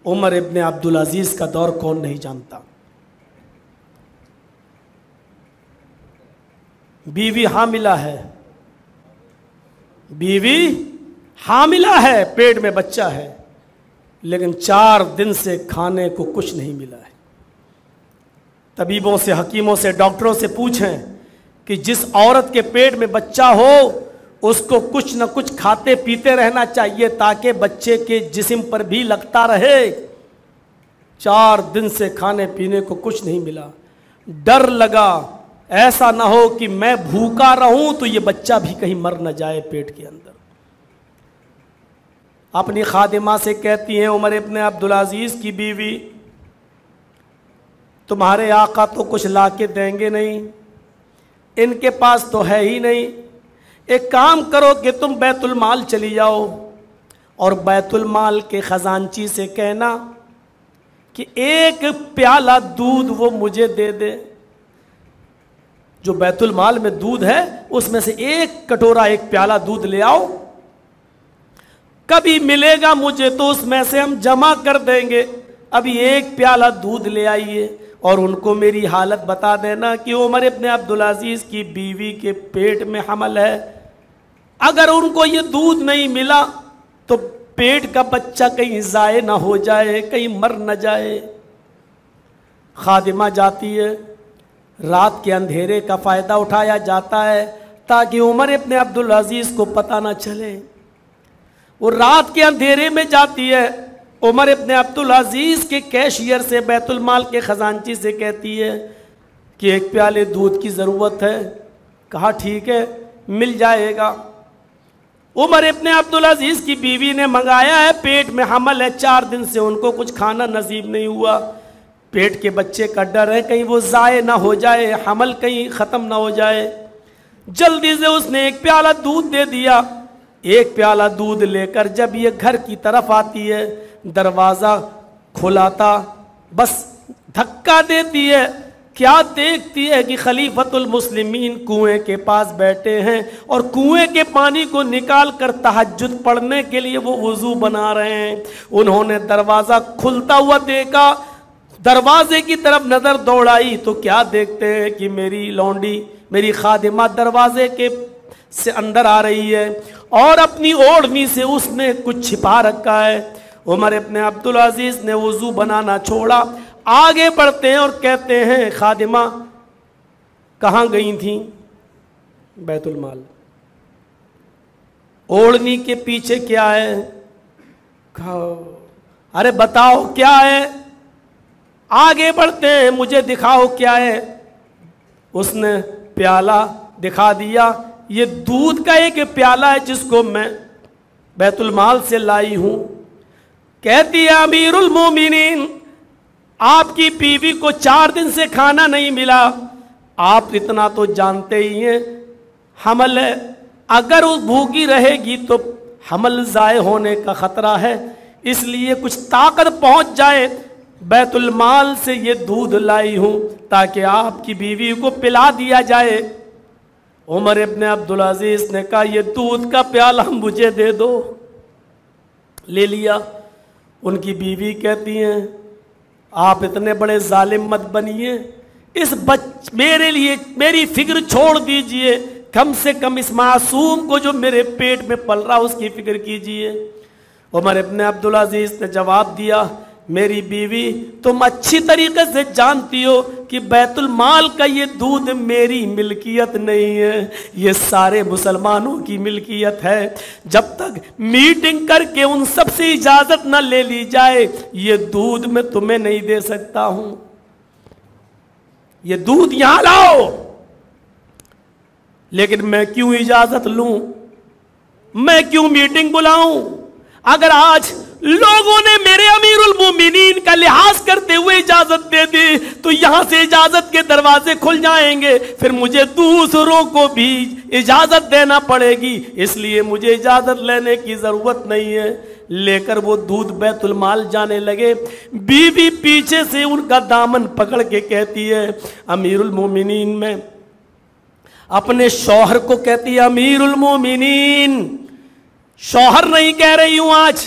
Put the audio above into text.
عمر ابن عبدالعزیز کا دور کون نہیں جانتا؟ بیوی حاملہ ہے، بیوی حاملہ ہے، پیٹ میں بچہ ہے، لیکن 4 دن سے کھانے کو کچھ نہیں ملا ہے۔ طبیبوں سے، حکیموں سے، ڈاکٹروں سے پوچھیں کہ جس عورت کے پیٹ میں بچہ ہو اس کو کچھ نہ کچھ کھاتے پیتے رہنا چاہیے تاکہ بچے کے جسم پر بھی لگتا رہے۔ 4 دن سے کھانے پینے کو کچھ نہیں ملا، ڈر لگا ایسا نہ ہو کہ میں بھوکا رہوں تو یہ بچہ بھی کہیں مر نہ جائے پیٹ کے اندر۔ اپنی خادمہ سے کہتی ہیں عمر ابن عبدالعزیز کی بیوی، تمہارے آقا تو کچھ لا کے دیں گے نہیں، ان کے پاس تو ہے ہی نہیں، ایک کام کرو کہ تم بیت المال چلی جاؤ اور بیت المال کے خزانچی سے کہنا کہ 1 پیالہ دودھ وہ مجھے دے دے۔ جو بیت المال میں دودھ ہے اس میں سے 1 کٹورا 1 پیالہ دودھ لے آؤ، کبھی ملے گا مجھے تو اس میں سے ہم جمع کر دیں گے، ابھی 1 پیالہ دودھ لے آئیے اور ان کو میری حالت بتا دینا کہ عمر ابن عبدالعزیز کی بیوی کے پیٹ میں حمل ہے، اگر ان کو یہ دودھ نہیں ملا تو پیٹ کا بچہ کہیں ضائع نہ ہو جائے، کہیں مر نہ جائے۔ خادمہ جاتی ہے، رات کے اندھیرے کا فائدہ اٹھایا جاتا ہے تاکہ عمر ابن عبدالعزیز کو پتہ نہ چلے۔ وہ رات کے اندھیرے میں جاتی ہے، عمر ابن عبدالعزیز کے کیشیئر سے، بیت المال کے خزانچی سے کہتی ہے کہ 1 پیالے دودھ کی ضرورت ہے۔ کہا ٹھیک ہے، مل جائے گا۔ عمر ابن عبدالعزیز کی بیوی نے منگایا ہے، پیٹ میں حمل ہے، 4 دن سے ان کو کچھ کھانا نصیب نہیں ہوا، پیٹ کے بچے کا ڈر ہے کہیں وہ ضائع نہ ہو جائے، حمل کہیں ختم نہ ہو جائے۔ جلدی سے اس نے 1 پیالہ دودھ دے دیا۔ 1 پیالہ دودھ لے کر جب یہ گھر کی طرف آتی ہے، دروازہ کھلاتا بس دھکا دیتی ہے، کیا دیکھتی ہے کہ خلیفۃ المسلمین کنویں کے پاس بیٹھے ہیں اور کنویں کے پانی کو نکال کر تہجد پڑھنے کے لیے وہ وضو بنا رہے ہیں۔ انہوں نے دروازہ کھلتا ہوا دیکھا، دروازے کی طرف نظر دوڑائی تو کیا دیکھتے ہیں کہ میری لونڈی، میری خادمہ دروازے کے سے اندر آ رہی ہے اور اپنی اوڑھنی سے اس نے کچھ چھپا رکھا ہے۔ عمر ابن عبدالعزیز نے وضو بنانا چھوڑا، آگے بڑھتے ہیں اور کہتے ہیں خادمہ کہاں گئی تھیں؟ بیت المال۔ اوڑھنی کے پیچھے کیا ہے؟ ارے بتاؤ کیا ہے؟ آگے بڑھتے ہیں، مجھے دکھاؤ کیا ہے۔ اس نے پیالہ دکھا دیا، یہ دودھ کا 1 پیالہ ہے جس کو میں بیت المال سے لائی ہوں۔ کہتی ہے امیر المومنین، آپ کی بیوی کو 4 دن سے کھانا نہیں ملا، آپ اتنا تو جانتے ہی ہیں حمل ہے، اگر وہ بھوکی رہے گی تو حمل ضائع ہونے کا خطرہ ہے، اس لیے کچھ طاقت پہنچ جائے، بیت المال سے یہ دودھ لائی ہوں تاکہ آپ کی بیوی کو پلا دیا جائے۔ عمر ابن عبدالعزیز نے کہا یہ دودھ کا پیالہ مجھے دے دو۔ لے لیا۔ ان کی بیوی کہتی ہیں آپ اتنے بڑے ظالم مت بنیے، میرے لیے میری فکر چھوڑ دیجئے، کم سے کم اس معصوم کو جو میرے پیٹ میں پل رہا اس کی فکر کیجئے۔ عمر ابن عبدالعزیز نے جواب دیا میری بیوی تم اچھی طریقے سے جانتی ہو کہ بیت المال کا یہ دودھ میری ملکیت نہیں ہے، یہ سارے مسلمانوں کی ملکیت ہے، جب تک میٹنگ کر کے ان سب سے اجازت نہ لے لی جائے یہ دودھ میں تمہیں نہیں دے سکتا ہوں، یہ دودھ یہاں لاؤ۔ لیکن میں کیوں اجازت لوں، میں کیوں میٹنگ بلاؤں؟ اگر آج لوگوں نے میرے امیر المومنین کا لحاظ کرتے ہوئے اجازت دے دی تو یہاں سے اجازت کے دروازے کھل جائیں گے، پھر مجھے دوسروں کو بھی اجازت دینا پڑے گی، اس لیے مجھے اجازت لینے کی ضرورت نہیں ہے۔ لے کر وہ دودھ بیت المال جانے لگے۔ بیوی پیچھے سے ان کا دامن پکڑ کے کہتی ہے امیر المومنین، میں اپنے شوہر کو کہتی ہے امیر المومنین، شوہر نہیں کہہ رہی ہوں آج،